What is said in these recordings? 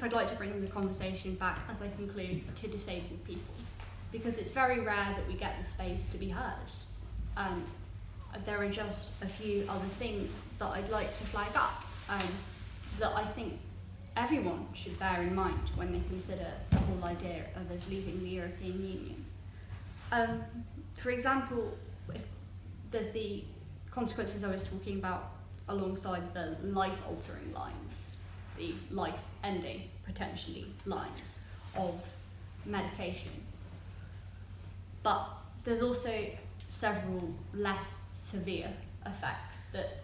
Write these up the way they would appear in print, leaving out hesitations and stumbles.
I'd like to bring the conversation back, as I conclude, to disabled people, because it's very rare that we get the space to be heard. There are just a few other things that I'd like to flag up that I think everyone should bear in mind when they consider the whole idea of us leaving the European Union. For example, if there's the consequences I was talking about alongside the life-altering lines, the life-ending, potentially, lines of medication. But there's also several less severe effects that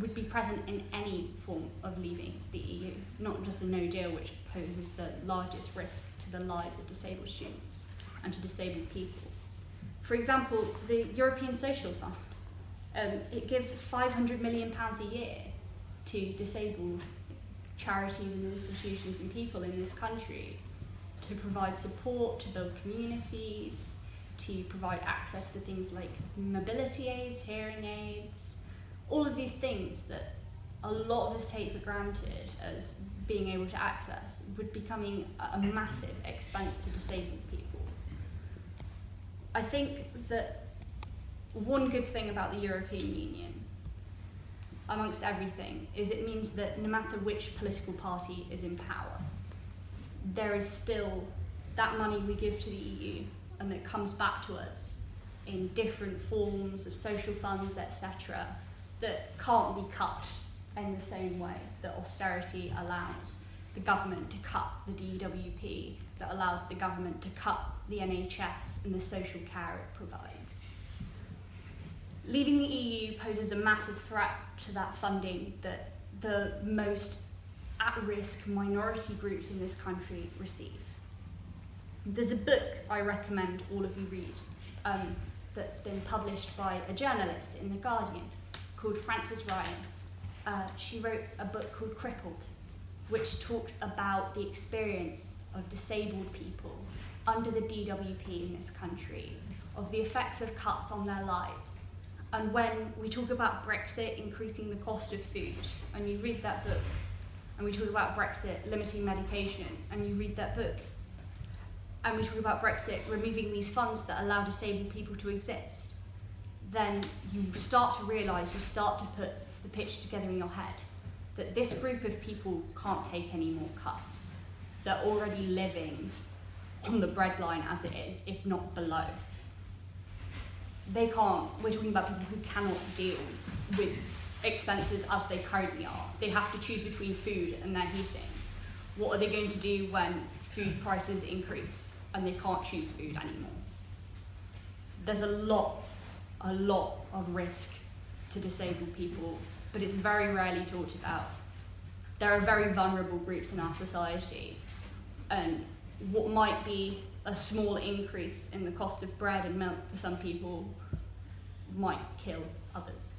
would be present in any form of leaving the EU, not just a no deal, which poses the largest risk to the lives of disabled students and to disabled people. For example, the European Social Fund, it gives £500 million a year to disabled charities and institutions and people in this country to provide support, to build communities, to provide access to things like mobility aids, hearing aids, all of these things that a lot of us take for granted as being able to access would becoming a massive expense to disabled people. I think that one good thing about the European Union, amongst everything, is it means that no matter which political party is in power, there is still that money we give to the EU and that comes back to us in different forms of social funds, etc., that can't be cut in the same way that austerity allows the government to cut the DWP, that allows the government to cut the NHS and the social care it provides. Leaving the EU poses a massive threat to that funding that the most at-risk minority groups in this country receive. There's a book I recommend all of you read that's been published by a journalist in The Guardian called Frances Ryan. She wrote a book called Crippled, which talks about the experience of disabled people under the DWP in this country, of the effects of cuts on their lives. And when we talk about Brexit increasing the cost of food, and you read that book, and we talk about Brexit limiting medication, and you read that book, and we talk about Brexit removing these funds that allow disabled people to exist, then you start to realise, you start to put the picture together in your head, that this group of people can't take any more cuts. They're already living on the breadline as it is, if not below. They can't, we're talking about people who cannot deal with expenses as they currently are. They have to choose between food and their heating. What are they going to do when food prices increase and they can't choose food anymore? There's a lot of risk to disabled people, but it's very rarely talked about. There are very vulnerable groups in our society, and what might be a small increase in the cost of bread and milk for some people might kill others.